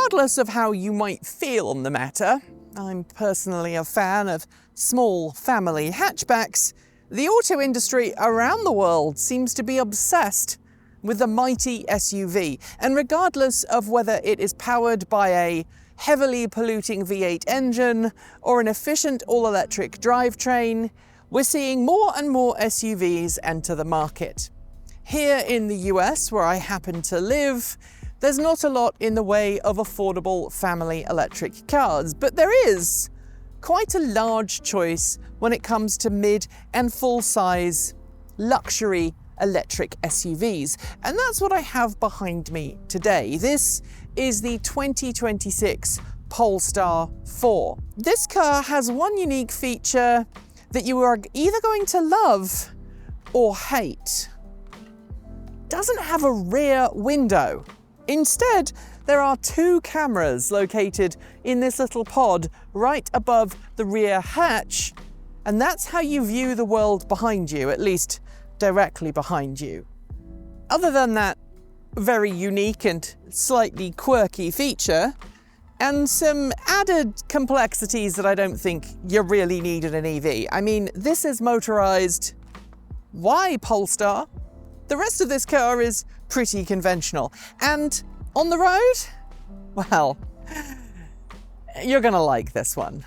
regardless of how you might feel on the matter, I'm personally a fan of small family hatchbacks. The auto industry around the world seems to be obsessed with the mighty SUV, and regardless of whether it is powered by a heavily polluting V8 engine or an efficient all-electric drivetrain, we're seeing more and more SUVs enter the market. Here in the US, where I happen to live, there's not a lot in the way of affordable family electric cars, but there is quite a large choice when it comes to mid and full-size luxury electric SUVs. And that's what I have behind me today. This is the 2026 Polestar 4. This car has one unique feature that you are either going to love or hate. It doesn't have a rear window. Instead, there are two cameras located in this little pod right above the rear hatch, and that's how you view the world behind you, at least directly behind you. Other than that very unique and slightly quirky feature, and some added complexities that I don't think you really need in an EV. I mean, this is motorized. Why Polestar? The rest of this car is pretty conventional. And on the road, well, you're gonna like this one.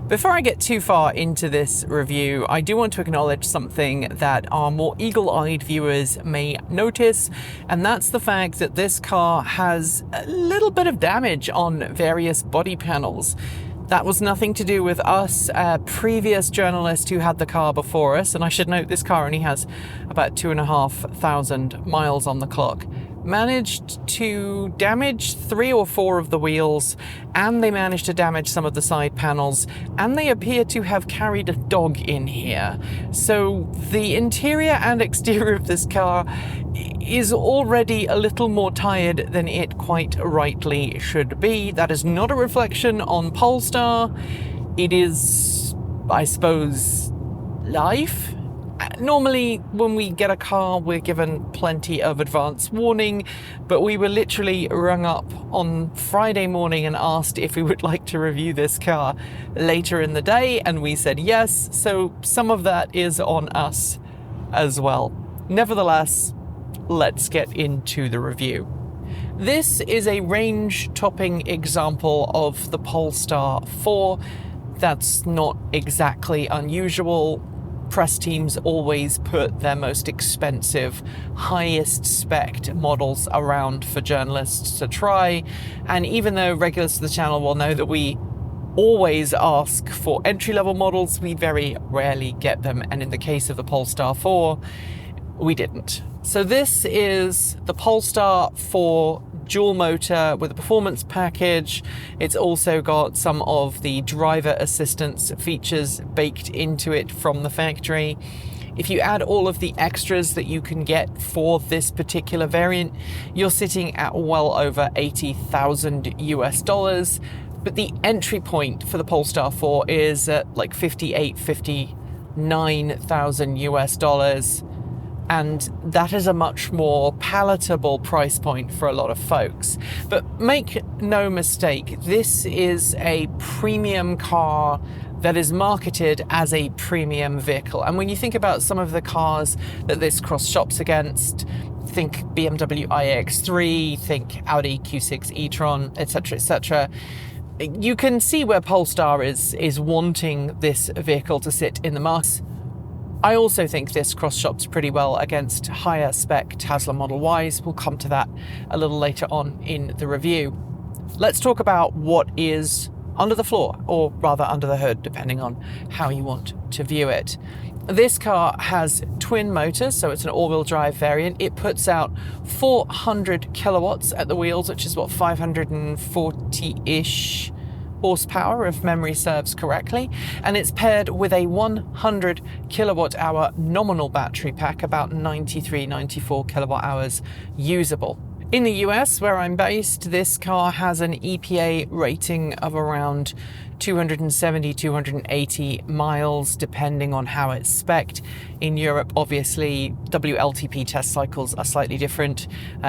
Before I get too far into this review, I do want to acknowledge something that our more eagle-eyed viewers may notice, and that's the fact that this car has a little bit of damage on various body panels. That was nothing to do with us. A previous journalist who had the car before us, and I should note this car only has about 2,500 miles on the clock, managed to damage 3 or 4 of the wheels, and they managed to damage some of the side panels, and they appear to have carried a dog in here. So the interior and exterior of this car is already a little more tired than it quite rightly should be. That is not a reflection on Polestar. It is, I suppose, life. Normally, when we get a car, we're given plenty of advance warning, but we were literally rung up on Friday morning and asked if we would like to review this car later in the day, and we said yes, so some of that is on us as well. Nevertheless, let's get into the review. This is a range-topping example of the Polestar 4. That's not exactly unusual. Press teams always put their most expensive, highest spec models around for journalists to try. And even though regulars to the channel will know that we always ask for entry-level models, we very rarely get them. And in the case of the Polestar 4, we didn't. So this is the Polestar 4 dual motor with a performance package. It's also got some of the driver assistance features baked into it from the factory. If you add all of the extras that you can get for this particular variant, you're sitting at well over $80,000 US. But the entry point for the Polestar 4 is at like $59,000 US. And that is a much more palatable price point for a lot of folks. But make no mistake, this is a premium car that is marketed as a premium vehicle. And when you think about some of the cars that this cross shops against, think BMW iX3, think Audi Q6 e-tron, etc., etc., You can see where Polestar is wanting this vehicle to sit in the market. I also think this cross-shops pretty well against higher spec Tesla Model Ys. We'll come to that a little later on in the review. Let's talk about what is under the floor, or rather under the hood, depending on how you want to view it. This car has twin motors, so it's an all-wheel drive variant. It puts out 400 kilowatts at the wheels, which is what, 540-ish horsepower, if memory serves correctly. And it's paired with a 100 kilowatt hour nominal battery pack, about 93, 94 kilowatt hours usable. In the US, where I'm based, this car has an EPA rating of around 270, 280 miles, depending on how it's spec'd. In Europe, obviously, WLTP test cycles are slightly different.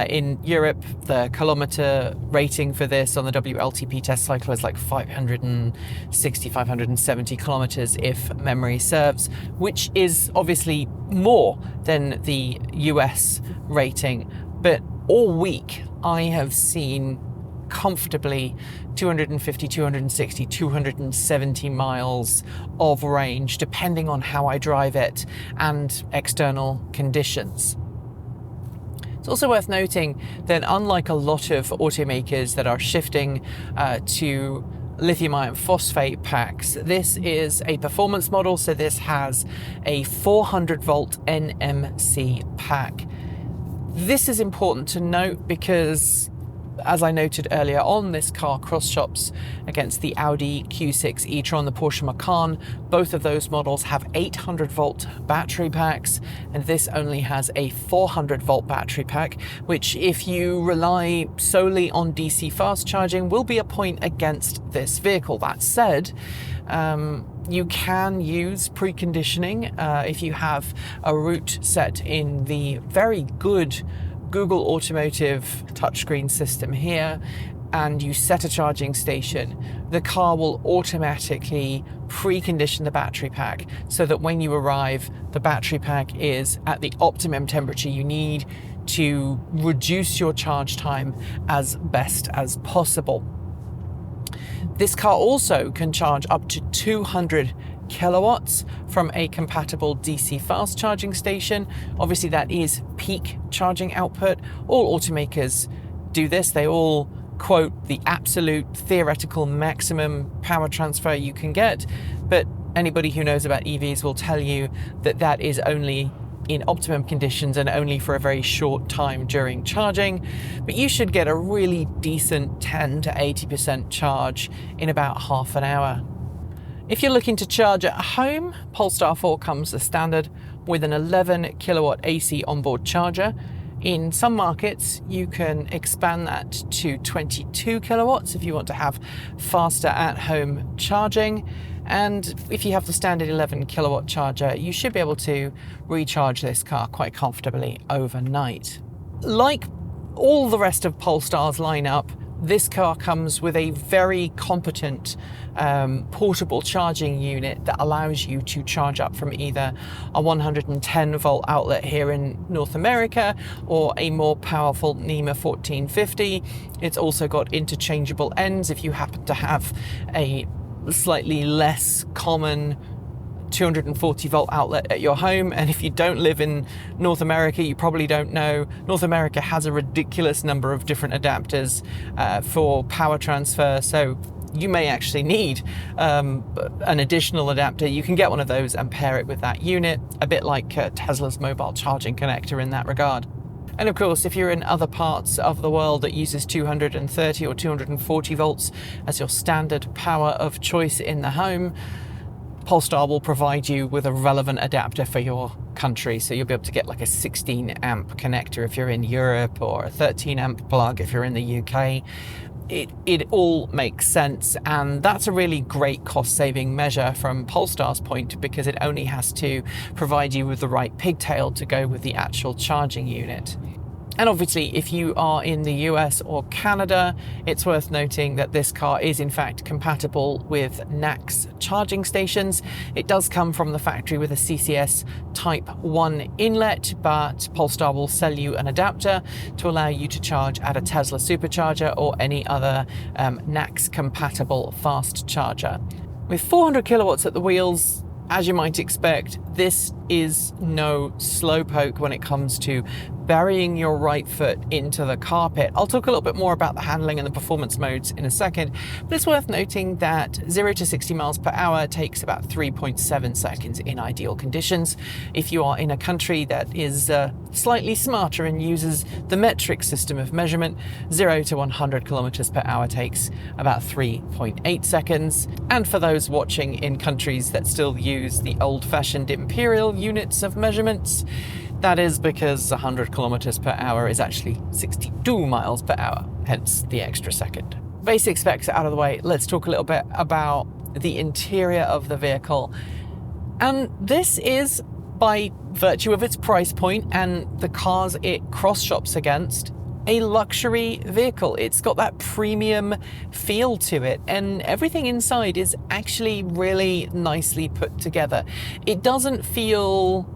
In Europe, the kilometer rating for this on the WLTP test cycle is like 560, 570 kilometers, if memory serves, which is obviously more than the US rating. But all week, I have seen comfortably 250, 260, 270 miles of range, depending on how I drive it and external conditions. It's also worth noting that unlike a lot of automakers that are shifting to lithium iron phosphate packs, this is a performance model, so this has a 400 volt NMC pack. This is important to note because, as I noted earlier on, this car cross-shops against the Audi Q6 e-tron, the Porsche Macan. Both of those models have 800 volt battery packs, and this only has a 400 volt battery pack, which, if you rely solely on DC fast charging, will be a point against this vehicle. That said, you can use preconditioning if you have a route set in the very good Google Automotive touchscreen system here, and you set a charging station. The car will automatically precondition the battery pack so that when you arrive, the battery pack is at the optimum temperature you need to reduce your charge time as best as possible. This car also can charge up to 200 kilowatts from a compatible DC fast charging station. Obviously, that is peak charging output. All automakers do this. They all quote the absolute theoretical maximum power transfer you can get, but anybody who knows about EVs will tell you that that is only in optimum conditions and only for a very short time during charging. But you should get a really decent 10 to 80% charge in about half an hour. If you're looking to charge at home, Polestar 4 comes as standard with an 11 kilowatt AC onboard charger. In some markets, you can expand that to 22 kilowatts if you want to have faster at-home charging. And if you have the standard 11 kilowatt charger, you should be able to recharge this car quite comfortably overnight. Like all the rest of Polestar's lineup, this car comes with a very competent portable charging unit that allows you to charge up from either a 110 volt outlet here in North America or a more powerful NEMA 1450. It's also got interchangeable ends if you happen to have a slightly less common 240 volt outlet at your home. And if you don't live in North America, you probably don't know, North America has a ridiculous number of different adapters for power transfer, so you may actually need an additional adapter. You can get one of those and pair it with that unit, a bit like Tesla's mobile charging connector in that regard. And of course, if you're in other parts of the world that uses 230 or 240 volts as your standard power of choice in the home, Polestar will provide you with a relevant adapter for your country. So you'll be able to get like a 16 amp connector if you're in Europe, or a 13 amp plug if you're in the UK. It all makes sense, and that's a really great cost-saving measure from Polestar's point, because it only has to provide you with the right pigtail to go with the actual charging unit. And obviously, if you are in the US or Canada, it's worth noting that this car is in fact compatible with NACS charging stations. It does come from the factory with a CCS Type 1 inlet, but Polestar will sell you an adapter to allow you to charge at a Tesla Supercharger or any other NACS compatible fast charger. With 400 kilowatts at the wheels, as you might expect, this is no slowpoke when it comes to burying your right foot into the carpet. I'll talk a little bit more about the handling and the performance modes in a second, but it's worth noting that 0 to 60 miles per hour takes about 3.7 seconds in ideal conditions. If you are in a country that is slightly smarter and uses the metric system of measurement, 0 to 100 kilometers per hour takes about 3.8 seconds. And for those watching in countries that still use the old-fashioned imperial units of measurements, that is because 100 kilometers per hour is actually 62 miles per hour, hence the extra second. Basic specs out of the way, let's talk a little bit about the interior of the vehicle. And this is, by virtue of its price point and the cars it cross-shops against, a luxury vehicle. It's got that premium feel to it, and everything inside is actually really nicely put together. It doesn't feel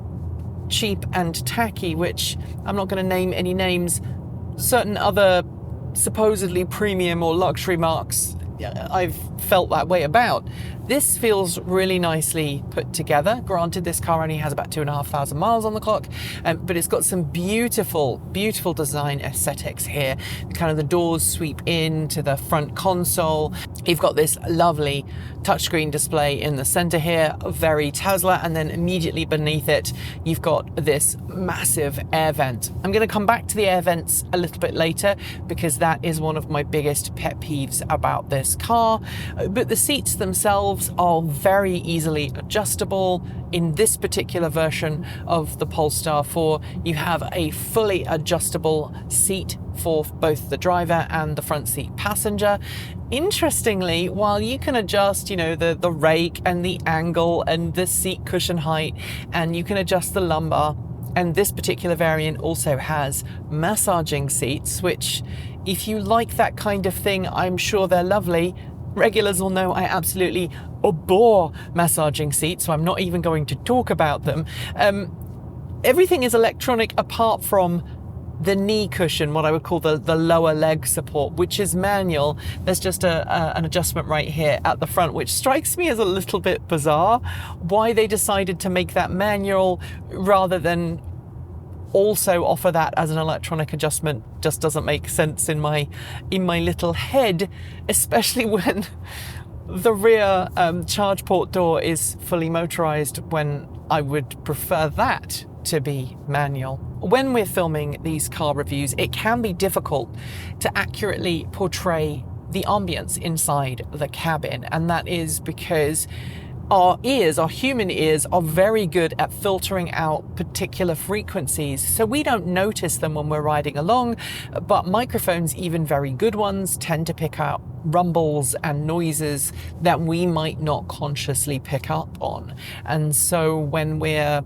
cheap and tacky, which I'm not going to name any names. Certain other supposedly premium or luxury marks I've felt that way about. This feels really nicely put together. Granted, this car only has about 2,500 miles on the clock, but it's got some beautiful, beautiful design aesthetics here. Kind of the doors sweep into the front console. You've got this lovely touchscreen display in the center here, very Tesla, and then immediately beneath it, you've got this massive air vent. I'm going to come back to the air vents a little bit later because that is one of my biggest pet peeves about this car. But the seats themselves are very easily adjustable. In this particular version of the Polestar 4, you have a fully adjustable seat for both the driver and the front seat passenger. Interestingly, while you can adjust, the rake and the angle and the seat cushion height, and you can adjust the lumbar, and this particular variant also has massaging seats, which, if you like that kind of thing, I'm sure they're lovely. Regulars will know I absolutely abhor massaging seats, so I'm not even going to talk about them. Everything is electronic apart from the knee cushion, what I would call the lower leg support, which is manual. There's just an adjustment right here at the front, which strikes me as a little bit bizarre. Why they decided to make that manual rather than also offer that as an electronic adjustment just doesn't make sense in my little head, especially when the rear charge port door is fully motorized, when I would prefer that to be manual. When we're filming these car reviews, it can be difficult to accurately portray the ambience inside the cabin, and that is because our human ears, are very good at filtering out particular frequencies, so we don't notice them when we're riding along, but microphones, even very good ones, tend to pick out rumbles and noises that we might not consciously pick up on. And so when we're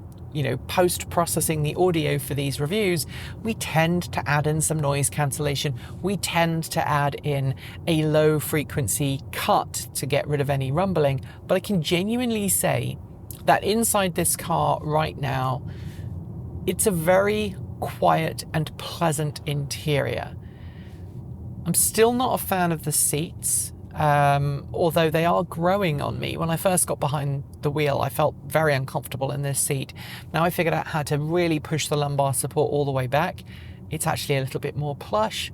post-processing the audio for these reviews, we tend to add in some noise cancellation. We tend to add in a low frequency cut to get rid of any rumbling. But I can genuinely say that inside this car right now, it's a very quiet and pleasant interior. I'm still not a fan of the seats, although they are growing on me. When I first got behind the wheel, I felt very uncomfortable in this seat. Now I figured out how to really push the lumbar support all the way back. It's actually a little bit more plush.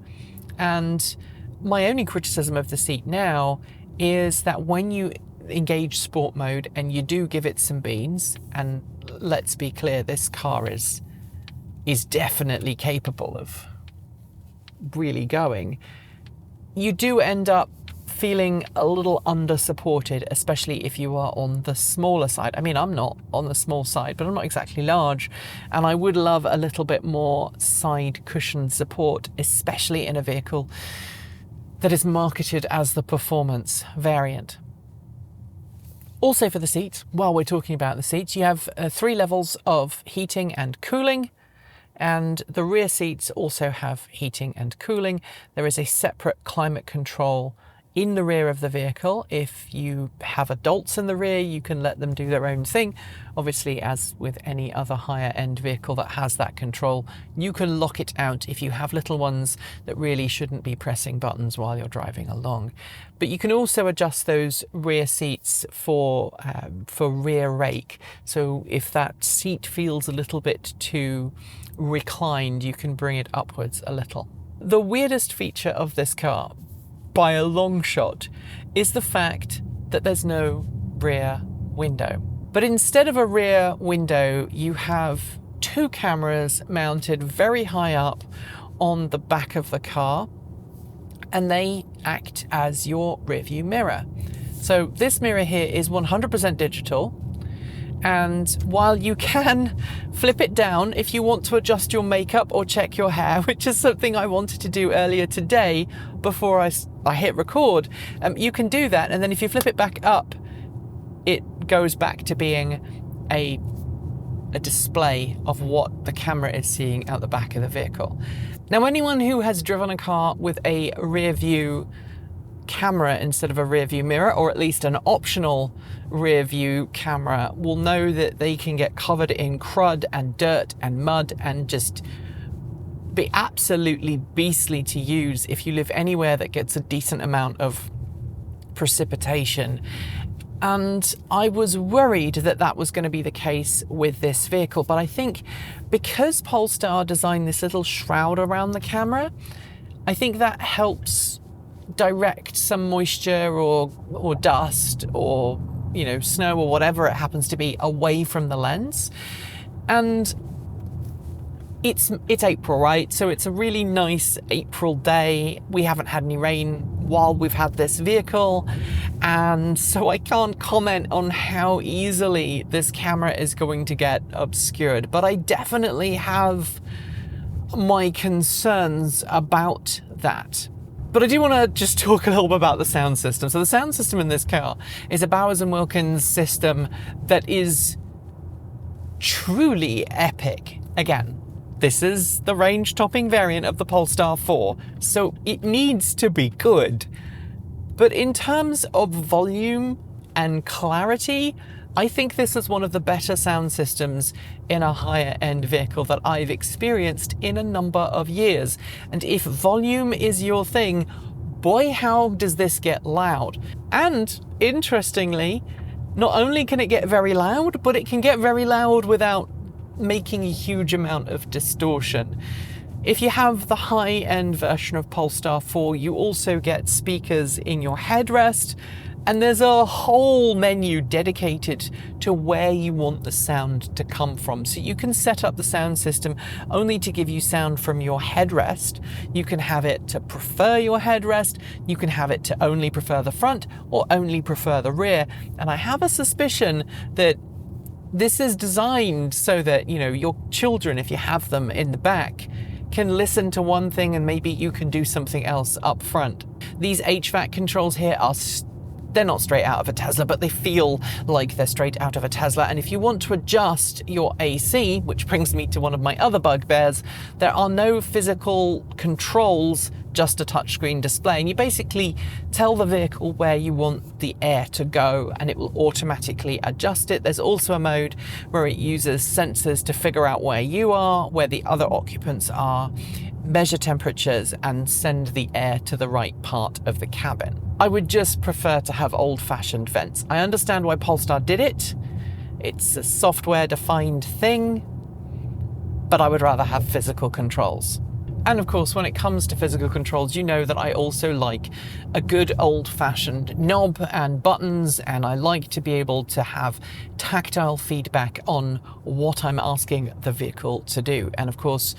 And my only criticism of the seat now is that when you engage sport mode and you do give it some beans, and let's be clear, this car is definitely capable of really going, you do end up feeling a little under-supported, especially if you are on the smaller side. I mean, I'm not on the small side, but I'm not exactly large, and I would love a little bit more side cushion support, especially in a vehicle that is marketed as the performance variant. Also for the seats, while we're talking about the seats, you have 3 levels of heating and cooling, And the rear seats also have heating and cooling. There is a separate climate control in the rear of the vehicle. If you have adults in the rear, you can let them do their own thing. Obviously, as with any other higher end vehicle that has that control, you can lock it out if you have little ones that really shouldn't be pressing buttons while you're driving along. But you can also adjust those rear seats for rear rake. So if that seat feels a little bit too reclined, you can bring it upwards a little. The weirdest feature of this car, by a long shot, is the fact that there's no rear window. But instead of a rear window, you have two cameras mounted very high up on the back of the car, and they act as your rear view mirror. So this mirror here is 100% digital. And while you can flip it down if you want to adjust your makeup or check your hair, which is something I wanted to do earlier today before I hit record, you can do that. And then if you flip it back up, it goes back to being a display of what the camera is seeing out the back of the vehicle. Now, anyone who has driven a car with a rear view camera instead of a rear view mirror, or at least an optional rear view camera, will know that they can get covered in crud and dirt and mud and just be absolutely beastly to use if you live anywhere that gets a decent amount of precipitation. And I was worried that that was going to be the case with this vehicle, but I think because Polestar designed this little shroud around the camera, I think that helps direct some moisture or dust or snow or whatever it happens to be away from the lens. And it's April, right? So it's a really nice April day. We haven't had any rain while we've had this vehicle, and so I can't comment on how easily this camera is going to get obscured, but I definitely have my concerns about that. But I do want to just talk a little bit about the sound system. So the sound system in this car is a Bowers & Wilkins system that is truly epic. Again, this is the range-topping variant of the Polestar 4, so it needs to be good. But in terms of volume and clarity, I think this is one of the better sound systems in a higher-end vehicle that I've experienced in a number of years. And if volume is your thing, boy, how does this get loud. And interestingly, not only can it get very loud, but it can get very loud without making a huge amount of distortion. If you have the high-end version of Polestar 4, you also get speakers in your headrest, and there's a whole menu dedicated to where you want the sound to come from. So you can set up the sound system only to give you sound from your headrest. You can have it to prefer your headrest. You can have it to only prefer the front or only prefer the rear. And I have a suspicion that this is designed so that, your children, if you have them in the back, can listen to one thing and maybe you can do something else up front. These HVAC controls here they're not straight out of a Tesla, but they feel like they're straight out of a Tesla. And if you want to adjust your AC, which brings me to one of my other bugbears, there are no physical controls, just a touchscreen display. And you basically tell the vehicle where you want the air to go and it will automatically adjust it. There's also a mode where it uses sensors to figure out where you are, where the other occupants are, measure temperatures and send the air to the right part of the cabin. I would just prefer to have old-fashioned vents. I understand why Polestar did it. It's a software-defined thing, but I would rather have physical controls. And of course, when it comes to physical controls, you know that I also like a good old-fashioned knob and buttons, and I like to be able to have tactile feedback on what I'm asking the vehicle to do. And of course,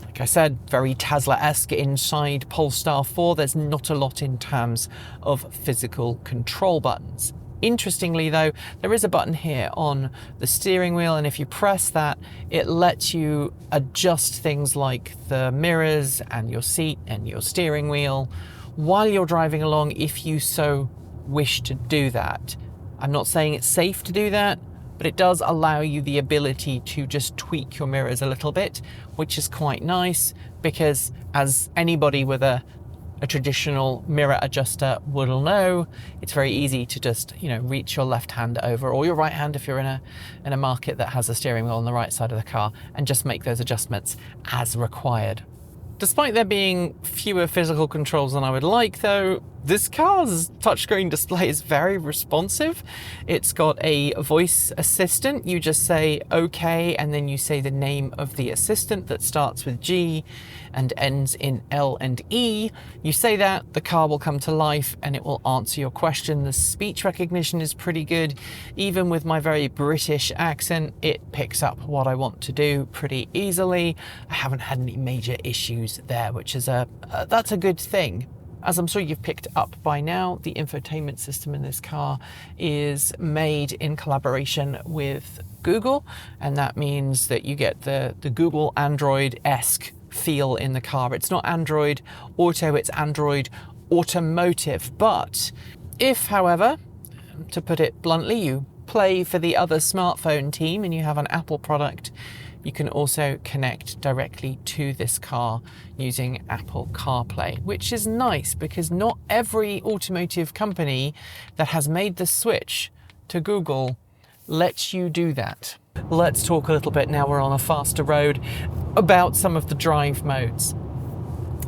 like I said, very Tesla-esque inside Polestar 4. There's not a lot in terms of physical control buttons. Interestingly though, there is a button here on the steering wheel, and if you press that, it lets you adjust things like the mirrors and your seat and your steering wheel while you're driving along if you so wish to do that. I'm not saying it's safe to do that, but it does allow you the ability to just tweak your mirrors a little bit, which is quite nice because, as anybody with a traditional mirror adjuster will know, it's very easy to just, reach your left hand over, or your right hand if you're in a market that has a steering wheel on the right side of the car, and just make those adjustments as required. Despite there being fewer physical controls than I would like, though, this car's touchscreen display is very responsive. It's got a voice assistant. You just say OK, and then you say the name of the assistant that starts with G and ends in L and E. You say that, the car will come to life and it will answer your question. The speech recognition is pretty good. Even with my very British accent, it picks up what I want to do pretty easily. I haven't had any major issues there, which is that's a good thing. As I'm sure you've picked up by now, the infotainment system in this car is made in collaboration with Google, and that means that you get the Google Android-esque feel in the car. It's not Android Auto, it's Android Automotive. But if, however, to put it bluntly, you play for the other smartphone team and you have an Apple product, you can also connect directly to this car using Apple CarPlay, which is nice because not every automotive company that has made the switch to Google lets you do that. Let's talk a little bit, now we're on a faster road, about some of the drive modes.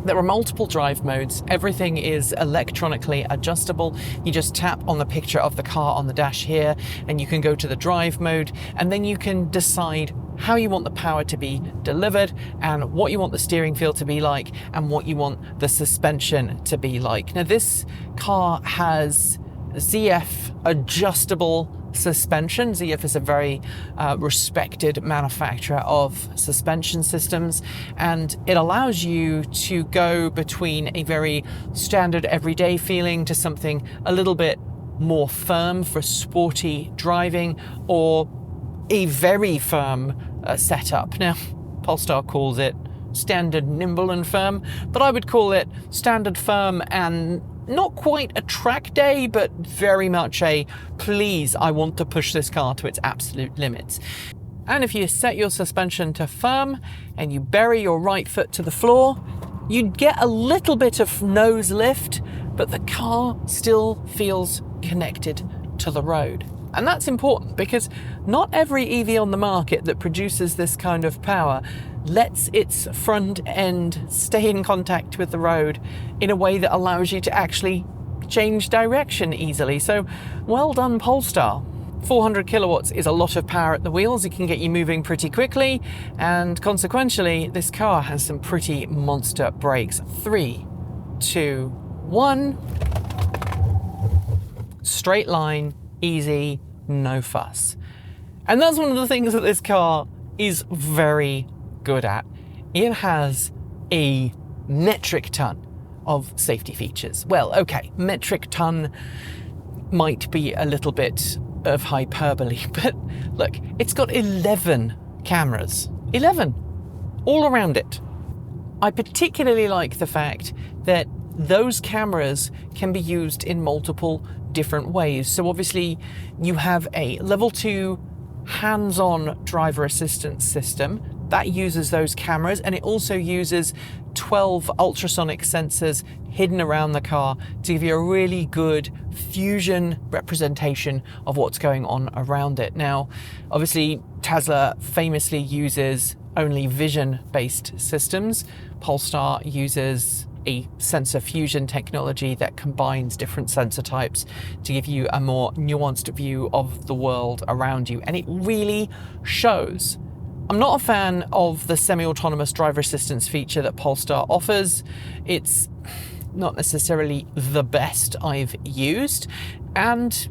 There are multiple drive modes. Everything is electronically adjustable. You just tap on the picture of the car on the dash here and you can go to the drive mode, and then you can decide how you want the power to be delivered and what you want the steering feel to be like and what you want the suspension to be like. Now, this car has ZF adjustable suspension. ZF is a very respected manufacturer of suspension systems, and it allows you to go between a very standard everyday feeling to something a little bit more firm for sporty driving, or a very firm setup. Now, Polestar calls it standard nimble and firm, but I would call it standard firm and not quite a track day, but very much a please, I want to push this car to its absolute limits. And if you set your suspension to firm and you bury your right foot to the floor, you'd get a little bit of nose lift, but the car still feels connected to the road. And that's important because not every EV on the market that produces this kind of power lets its front end stay in contact with the road in a way that allows you to actually change direction easily. So well done, Polestar. 400 kilowatts is a lot of power at the wheels. It can get you moving pretty quickly, and consequentially this car has some pretty monster brakes. 3, 2, 1. Straight line, easy, no fuss. And that's one of the things that this car is very good at. It has a metric ton of safety features. Well, okay, metric ton might be a little bit of hyperbole, but look, it's got 11 cameras. 11! All around it. I particularly like the fact that those cameras can be used in multiple different ways. So obviously you have a level 2 hands-on driver assistance system that uses those cameras, and it also uses 12 ultrasonic sensors hidden around the car to give you a really good fusion representation of what's going on around it. Now, obviously Tesla famously uses only vision-based systems. Polestar uses a sensor fusion technology that combines different sensor types to give you a more nuanced view of the world around you, and it really shows. I'm not a fan of the semi-autonomous driver assistance feature that Polestar offers. It's not necessarily the best I've used, and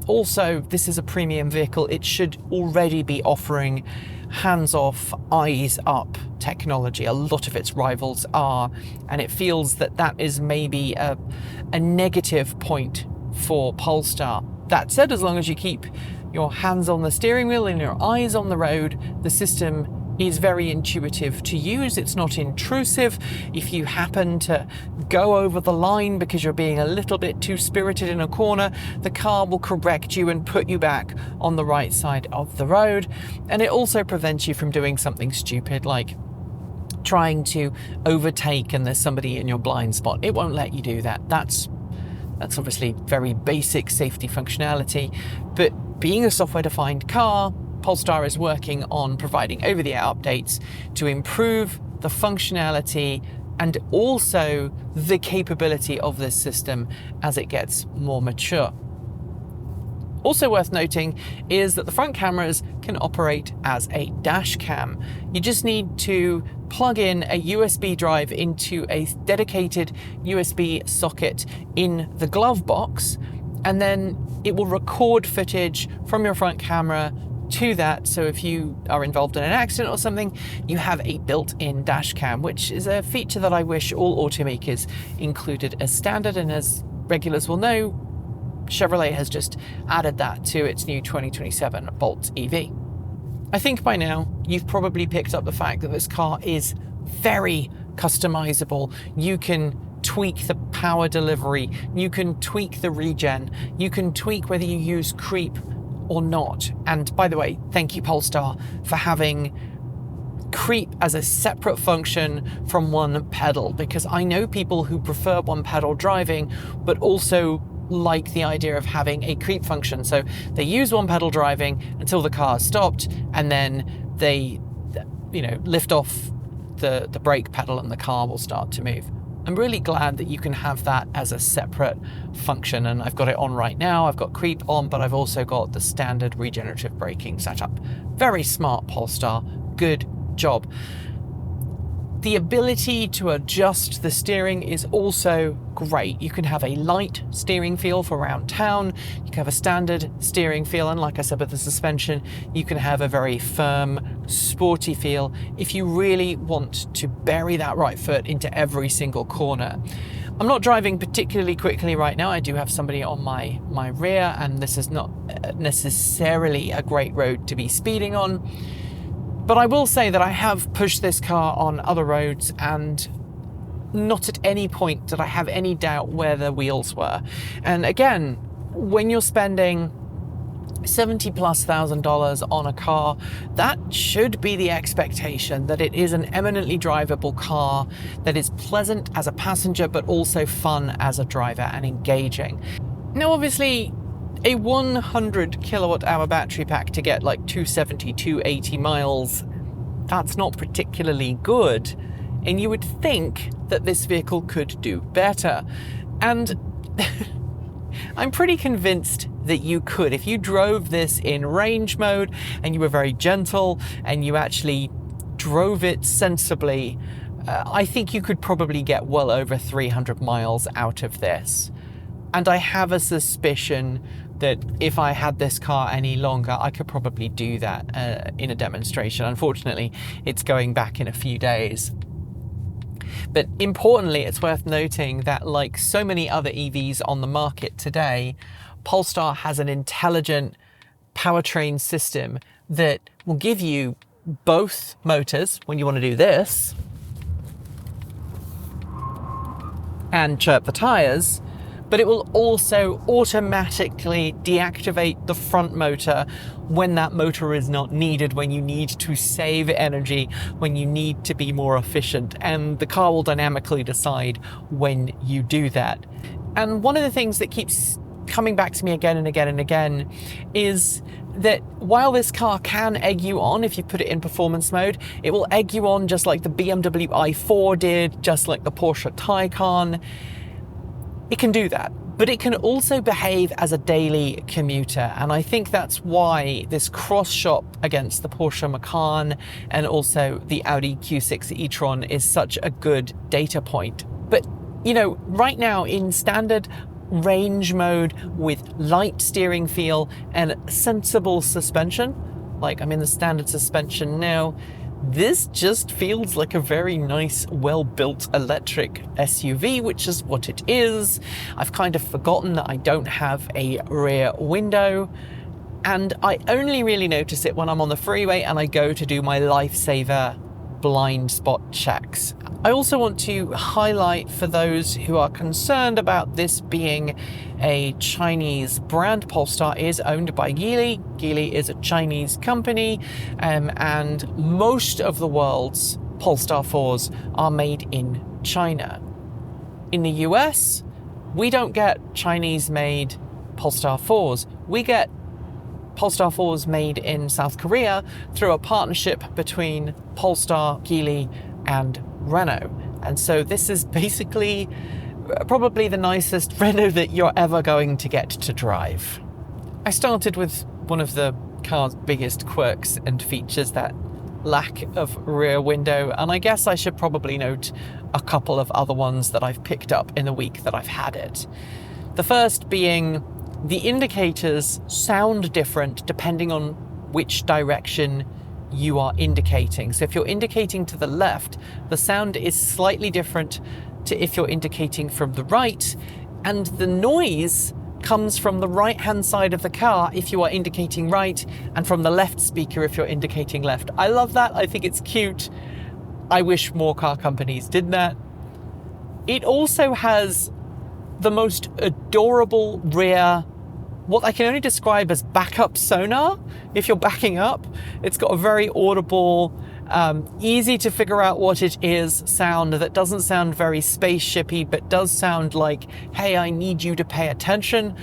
also this is a premium vehicle. It should already be offering hands-off, eyes-up technology. A lot of its rivals are, and it feels that that is maybe a negative point for Polestar. That said, as long as you keep your hands on the steering wheel and your eyes on the road, the system is very intuitive to use. It's not intrusive. If you happen to go over the line because you're being a little bit too spirited in a corner, the car will correct you and put you back on the right side of the road. And it also prevents you from doing something stupid like trying to overtake and there's somebody in your blind spot. It won't let you do that. That's obviously very basic safety functionality, but being a software-defined car, Polestar is working on providing over-the-air updates to improve the functionality and also the capability of this system as it gets more mature. Also worth noting is that the front cameras can operate as a dash cam. You just need to plug in a USB drive into a dedicated USB socket in the glove box, and then it will record footage from your front camera to that. So if you are involved in an accident or something, you have a built-in dash cam, which is a feature that I wish all automakers included as standard. And as regulars will know, Chevrolet has just added that to its new 2027 Bolt EV. I think by now you've probably picked up the fact that this car is very customizable. You can tweak the power delivery, you can tweak the regen, you can tweak whether you use creep or not. And by the way, thank you Polestar for having creep as a separate function from one pedal, because I know people who prefer one pedal driving but also like the idea of having a creep function. So they use one pedal driving until the car is stopped, and then they, lift off the brake pedal and the car will start to move. I'm really glad that you can have that as a separate function, and I've got it on right now. I've got creep on, but I've also got the standard regenerative braking set up. Very smart, Polestar. Good job. The ability to adjust the steering is also great. You can have a light steering feel for around town. You can have a standard steering feel. And like I said, with the suspension, you can have a very firm, sporty feel if you really want to bury that right foot into every single corner. I'm not driving particularly quickly right now. I do have somebody on my rear, and this is not necessarily a great road to be speeding on. But I will say that I have pushed this car on other roads, and not at any point did I have any doubt where the wheels were. And again, when you're spending $70,000+ on a car, that should be the expectation, that it is an eminently drivable car that is pleasant as a passenger, but also fun as a driver and engaging. Now, obviously, a 100 kilowatt hour battery pack to get like 270, 280 miles, that's not particularly good. And you would think that this vehicle could do better. And I'm pretty convinced that you could. If you drove this in range mode and you were very gentle and you actually drove it sensibly, I think you could probably get well over 300 miles out of this. And I have a suspicion that if I had this car any longer, I could probably do that in a demonstration. Unfortunately, it's going back in a few days. But importantly, it's worth noting that like so many other EVs on the market today, Polestar has an intelligent powertrain system that will give you both motors when you want to do this and chirp the tires, but it will also automatically deactivate the front motor when that motor is not needed, when you need to save energy, when you need to be more efficient, and the car will dynamically decide when you do that. And one of the things that keeps coming back to me again and again and again is that while this car can egg you on if you put it in performance mode, it will egg you on just like the BMW i4 did, just like the Porsche Taycan. It can do that, but it can also behave as a daily commuter. And I think that's why this cross shop against the Porsche Macan and also the Audi Q6 e-tron is such a good data point. But, right now in standard range mode with light steering feel and sensible suspension, like I'm in the standard suspension now, this just feels like a very nice, well-built electric SUV, which is what it is. I've kind of forgotten that I don't have a rear window. And I only really notice it when I'm on the freeway and I go to do my lifesaver blind spot checks. I also want to highlight for those who are concerned about this being a Chinese brand, Polestar is owned by Geely. Geely is a Chinese company, and most of the world's Polestar 4s are made in China. In the US, we don't get Chinese-made Polestar 4s. We get Polestar 4s made in South Korea through a partnership between Polestar, Geely, and Renault. And so this is basically probably the nicest Renault that you're ever going to get to drive. I started with one of the car's biggest quirks and features, that lack of rear window, and I guess I should probably note a couple of other ones that I've picked up in the week that I've had it. The first being the indicators sound different depending on which direction you are indicating. So if you're indicating to the left, the sound is slightly different to if you're indicating from the right, and the noise comes from the right-hand side of the car if you are indicating right, and from the left speaker if you're indicating left. I love that. I think it's cute. I wish more car companies did that. It also has the most adorable rear, what I can only describe as backup sonar. If you're backing up, it's got a very audible, easy to figure out what it is sound that doesn't sound very spaceshipy, but does sound like, hey, I need you to pay attention.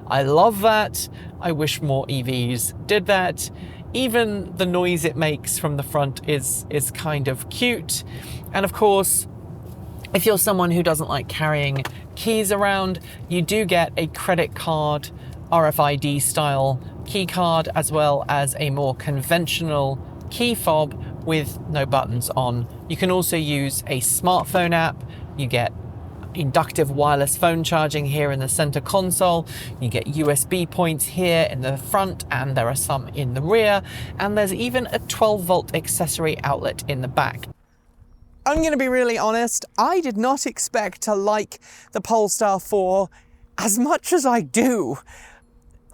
I love that. I wish more EVs did that. Even the noise it makes from the front is kind of cute. And of course, if you're someone who doesn't like carrying keys around, you do get a credit card RFID style key card, as well as a more conventional key fob with no buttons on. You can also use a smartphone app. You get inductive wireless phone charging here in the center console. You get USB points here in the front, and there are some in the rear, and there's even a 12-volt accessory outlet in the back. I'm going to be really honest, I did not expect to like the Polestar 4 as much as I do.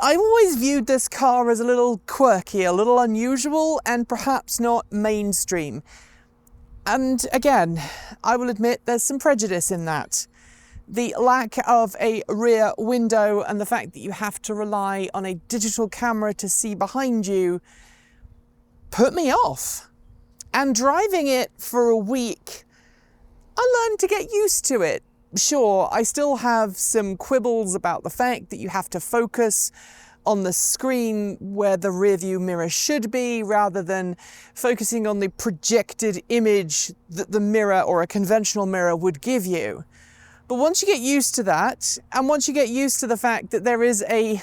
I always viewed this car as a little quirky, a little unusual, and perhaps not mainstream. And again, I will admit there's some prejudice in that. The lack of a rear window and the fact that you have to rely on a digital camera to see behind you put me off. And driving it for a week, I learned to get used to it. Sure, I still have some quibbles about the fact that you have to focus on the screen where the rearview mirror should be, rather than focusing on the projected image that the mirror or a conventional mirror would give you. But once you get used to that, and once you get used to the fact that there is a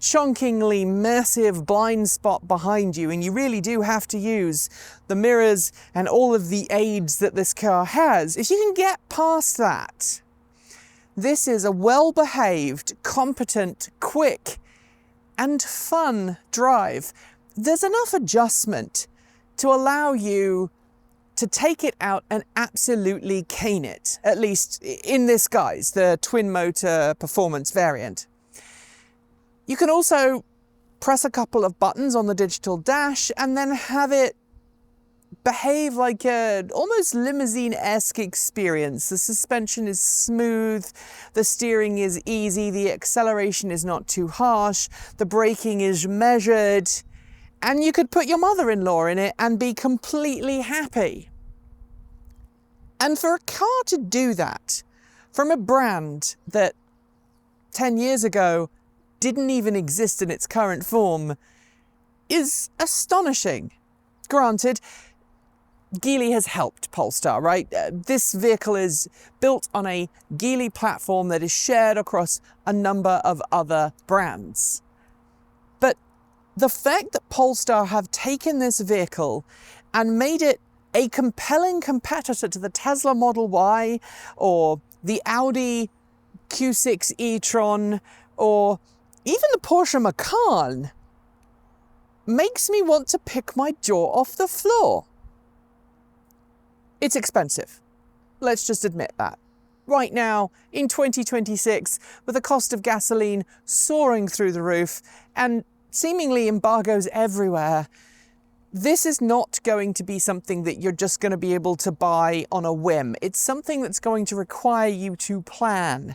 chonkingly massive blind spot behind you, and you really do have to use the mirrors and all of the aids that this car has, if you can get past that, this is a well-behaved, competent, quick, and fun drive. There's enough adjustment to allow you to take it out and absolutely cane it, at least in this guise, the twin motor performance variant. You can also press a couple of buttons on the digital dash and then have it behave like an almost limousine-esque experience. The suspension is smooth, the steering is easy, the acceleration is not too harsh, the braking is measured, and you could put your mother-in-law in it and be completely happy. And for a car to do that, from a brand that 10 years ago didn't even exist in its current form, is astonishing. Granted, Geely has helped Polestar, right? This vehicle is built on a Geely platform that is shared across a number of other brands. But the fact that Polestar have taken this vehicle and made it a compelling competitor to the Tesla Model Y, or the Audi Q6 e-tron, or even the Porsche Macan, makes me want to pick my jaw off the floor. It's expensive. Let's just admit that. Right now, in 2026, with the cost of gasoline soaring through the roof and seemingly embargoes everywhere, this is not going to be something that you're just going to be able to buy on a whim. It's something that's going to require you to plan.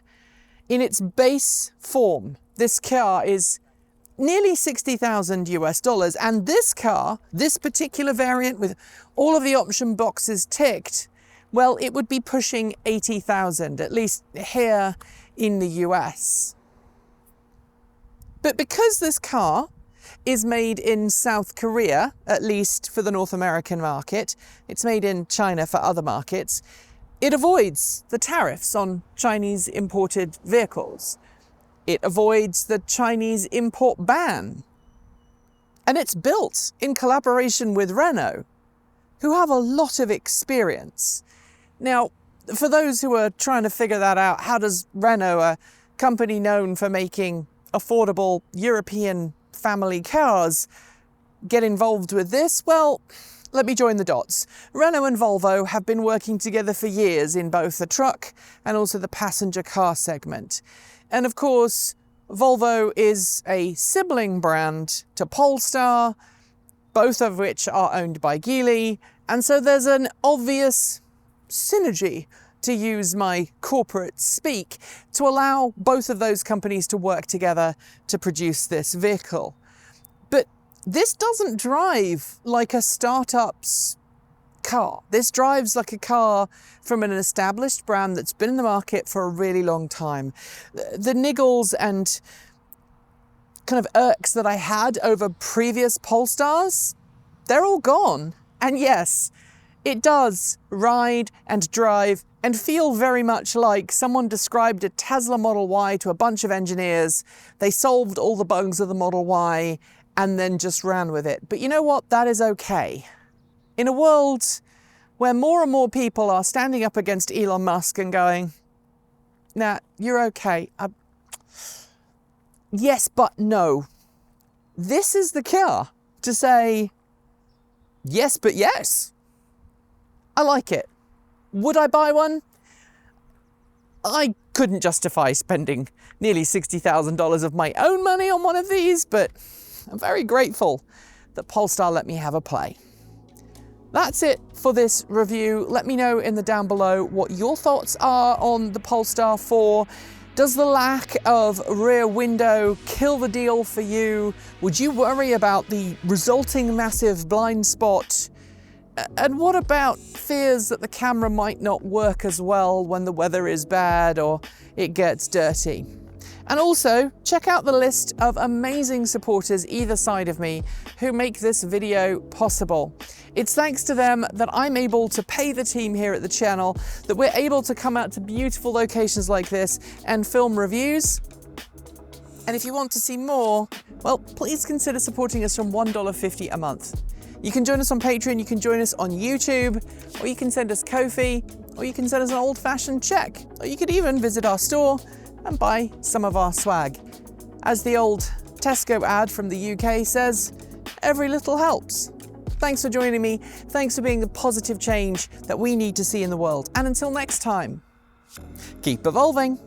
In its base form, this car is nearly $60,000 US, and this car, this particular variant with all of the option boxes ticked, well, it would be pushing 80,000, at least here in the US. But because this car is made in South Korea, at least for the North American market, it's made in China for other markets, it avoids the tariffs on Chinese imported vehicles. It avoids the Chinese import ban. And it's built in collaboration with Renault, who have a lot of experience. Now, for those who are trying to figure that out, how does Renault, a company known for making affordable European family cars, get involved with this? Well, let me join the dots. Renault and Volvo have been working together for years in both the truck and also the passenger car segment. And of course, Volvo is a sibling brand to Polestar, both of which are owned by Geely. And so there's an obvious synergy, to use my corporate speak, to allow both of those companies to work together to produce this vehicle. But this doesn't drive like a startup's car. This drives like a car from an established brand that's been in the market for a really long time. The niggles and kind of irks that I had over previous Polestars, they're all gone. And yes, it does ride and drive and feel very much like someone described a Tesla Model Y to a bunch of engineers. They solved all the bugs of the Model Y and then just ran with it. But you know what? That is okay. In a world where more and more people are standing up against Elon Musk and going, nah, you're okay. Yes, but no. This is the car to say, yes, but yes. I like it. Would I buy one? I couldn't justify spending nearly $60,000 of my own money on one of these, but I'm very grateful that Polestar let me have a play. That's it for this review. Let me know in the down below what your thoughts are on the Polestar 4. Does the lack of rear window kill the deal for you? Would you worry about the resulting massive blind spot? And what about fears that the camera might not work as well when the weather is bad or it gets dirty? And also, check out the list of amazing supporters either side of me who make this video possible. It's thanks to them that I'm able to pay the team here at the channel, that we're able to come out to beautiful locations like this and film reviews. And if you want to see more, well, please consider supporting us from $1.50 a month. You can join us on Patreon, you can join us on YouTube, or you can send us Ko-fi, or you can send us an old-fashioned check, or you could even visit our store and buy some of our swag. As the old Tesco ad from the UK says, every little helps. Thanks for joining me. Thanks for being the positive change that we need to see in the world. And until next time, keep evolving.